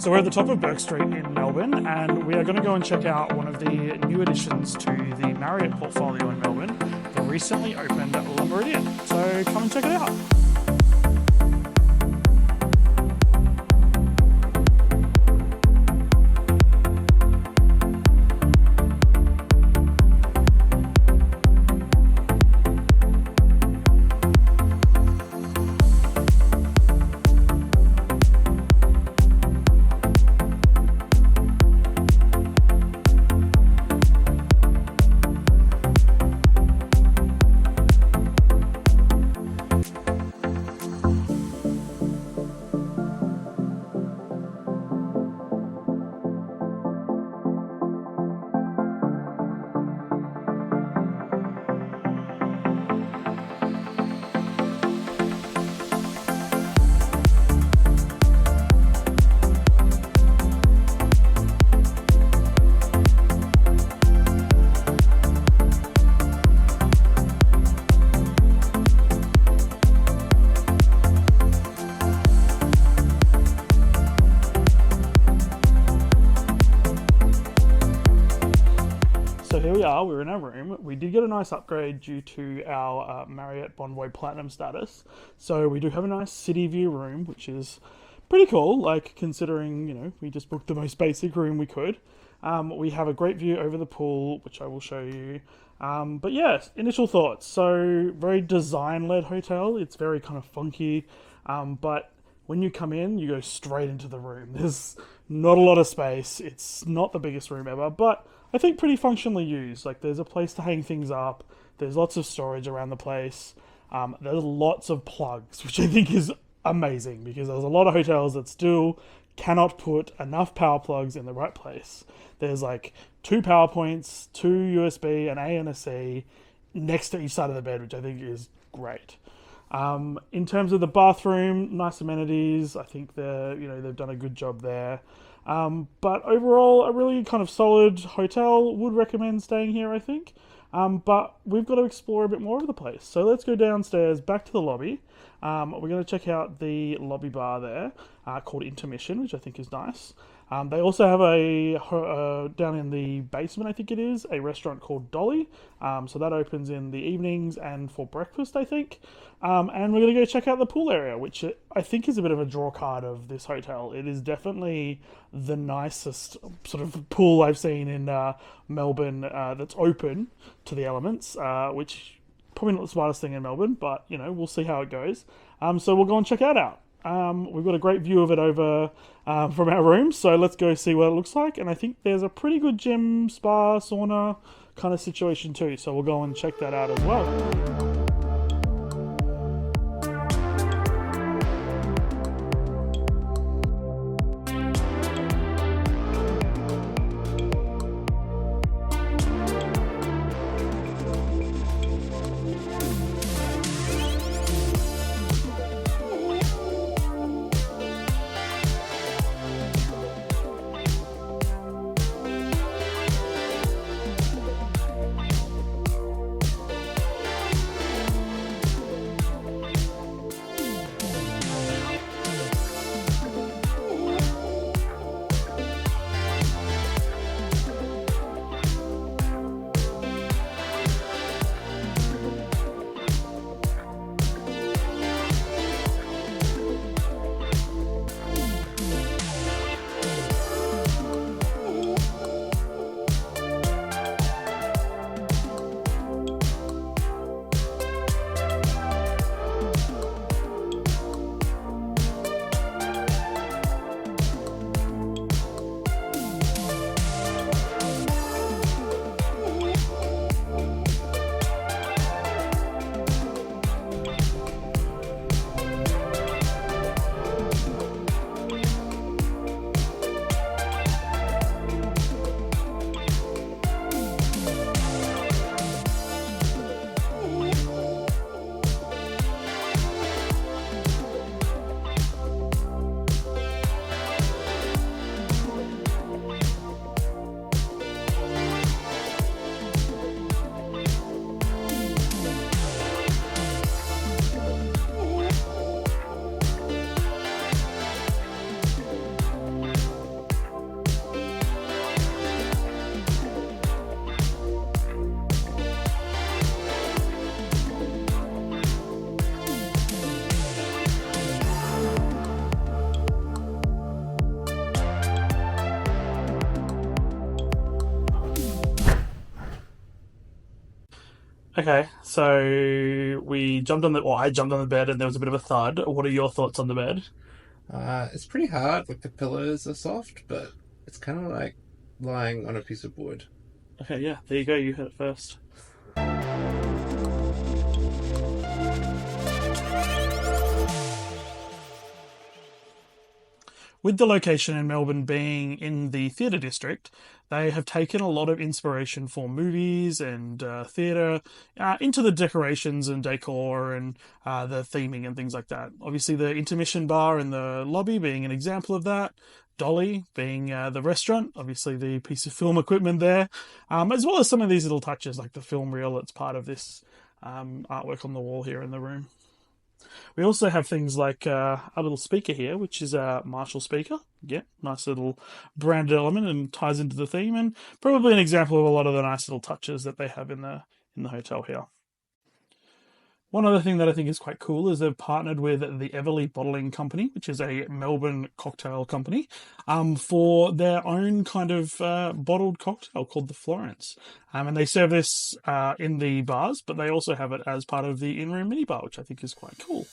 So we're at the top of Bourke Street in Melbourne, and we are going to go and check out one of the new additions to the Marriott portfolio in Melbourne, the recently opened Meridien. So come and check it out. So here we are, we're in our room. We did get a nice upgrade due to our Marriott Bonvoy Platinum status. So we do have a nice city view room, which is pretty cool, like considering, we just booked the most basic room we could. We have a great view over the pool, which I will show you. But yes, initial thoughts. So very design-led hotel. It's very kind of funky, but when you come in, you go straight into the room. There's not a lot of space. It's not the biggest room ever, but I think pretty functionally used. Like there's a place to hang things up. There's lots of storage around the place. There's lots of plugs, which I think is amazing because there's a lot of hotels that still cannot put enough power plugs in the right place. There's like 2 power points, 2 USB, an A and a C next to each side of the bed, which I think is great. In terms of the bathroom, nice amenities. I think they've done a good job there. But overall, a really kind of solid hotel. Would recommend staying here, I think. But we've got to explore a bit more of the place. So let's go downstairs, back to the lobby. We're going to check out the lobby bar there, called Intermission, which I think is nice. They also have down in the basement, I think it is, a restaurant called Dolly. So that opens in the evenings and for breakfast, I think. And we're going to go check out the pool area, which I think is a bit of a draw card of this hotel. It is definitely the nicest sort of pool I've seen in Melbourne that's open to the elements, which probably not the smartest thing in Melbourne, but, we'll see how it goes. So we'll go and check that out. We've got a great view of it over from our room, so let's go see what it looks like. And I think there's a pretty good gym, spa, sauna kind of situation too, so we'll go and check that out as well. Okay, so we jumped on the, or I jumped on the bed and there was a bit of a thud. What are your thoughts on the bed? It's pretty hard. Like the pillows are soft, but it's kind of like lying on a piece of wood. Okay, yeah, there you go. You hit it first. With the location in Melbourne being in the theatre district, they have taken a lot of inspiration for movies and theatre into the decorations and decor and the theming and things like that. Obviously, the intermission bar in the lobby being an example of that. Dolly being the restaurant, obviously the piece of film equipment there, as well as some of these little touches like the film reel that's part of this artwork on the wall here in the room. We also have things like a little speaker here, which is a Marshall speaker. Yeah, nice little branded element and ties into the theme, and probably an example of a lot of the nice little touches that they have in the hotel here. One other thing that I think is quite cool is they've partnered with the Everly Bottling Company, which is a Melbourne cocktail company, for their own kind of bottled cocktail called the Florence. And they serve this in the bars, but they also have it as part of the in-room minibar, which I think is quite cool.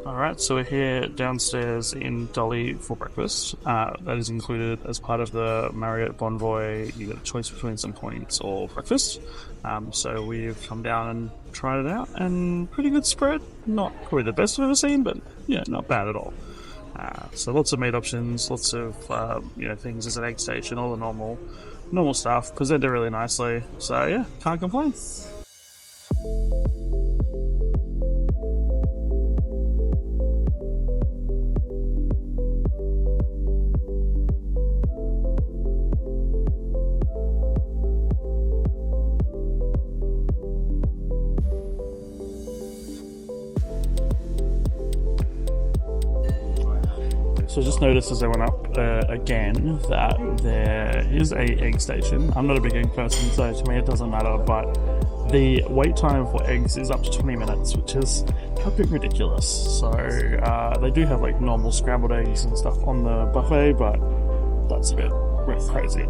Alright, so we're here downstairs in Dolly for breakfast. That is included as part of the Marriott Bonvoy. You get a choice between some points or breakfast. So we've come down and tried it out, and pretty good spread. Not probably the best I've ever seen, but yeah, not bad at all. So lots of meat options, lots of things as an egg station, all the normal stuff. Presented really nicely. So yeah, can't complain. So I just noticed as I went up again that there is a egg station. I'm not a big egg person, so to me it doesn't matter, but the wait time for eggs is up to 20 minutes, which is a bit ridiculous. So they do have like normal scrambled eggs and stuff on the buffet, but that's a bit crazy.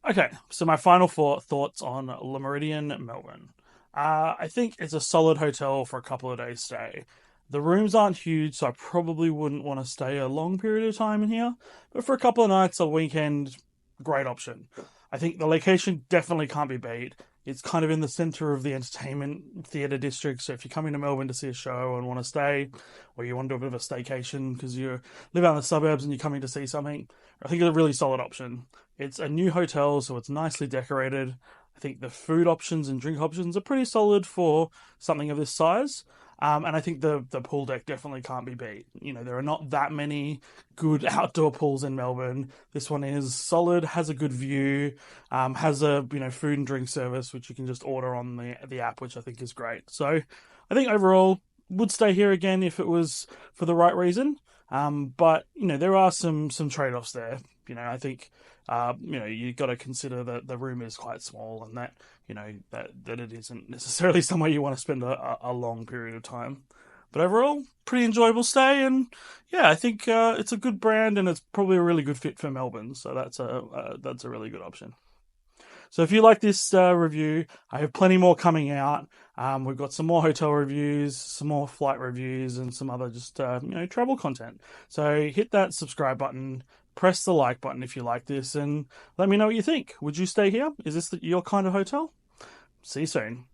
Okay, so my final thoughts on Le Meridien, Melbourne. I think it's a solid hotel for a couple of days stay. The rooms aren't huge, so I probably wouldn't want to stay a long period of time in here. But for a couple of nights, a weekend, great option. I think the location definitely can't be beat. It's kind of in the centre of the entertainment theatre district, so if you're coming to Melbourne to see a show and want to stay, or you want to do a bit of a staycation because you live out in the suburbs and you're coming to see something, I think it's a really solid option. It's a new hotel, so it's nicely decorated. I think the food options and drink options are pretty solid for something of this size. And I think the pool deck definitely can't be beat. You know, there are not that many good outdoor pools in Melbourne. This one is solid, has a good view, has a food and drink service which you can just order on the app, which I think is great. So I think overall would stay here again if it was for the right reason. But there are some trade offs there. I think you got to consider that the room is quite small, and that that it isn't necessarily somewhere you want to spend a long period of time. But overall, pretty enjoyable stay, and yeah, I think it's a good brand, and it's probably a really good fit for Melbourne. So that's a really good option. So if you like this review, I have plenty more coming out. We've got some more hotel reviews, some more flight reviews, and some other just travel content. So hit that subscribe button, press the like button if you like this, and let me know what you think. Would you stay here? Is this your kind of hotel? See you soon.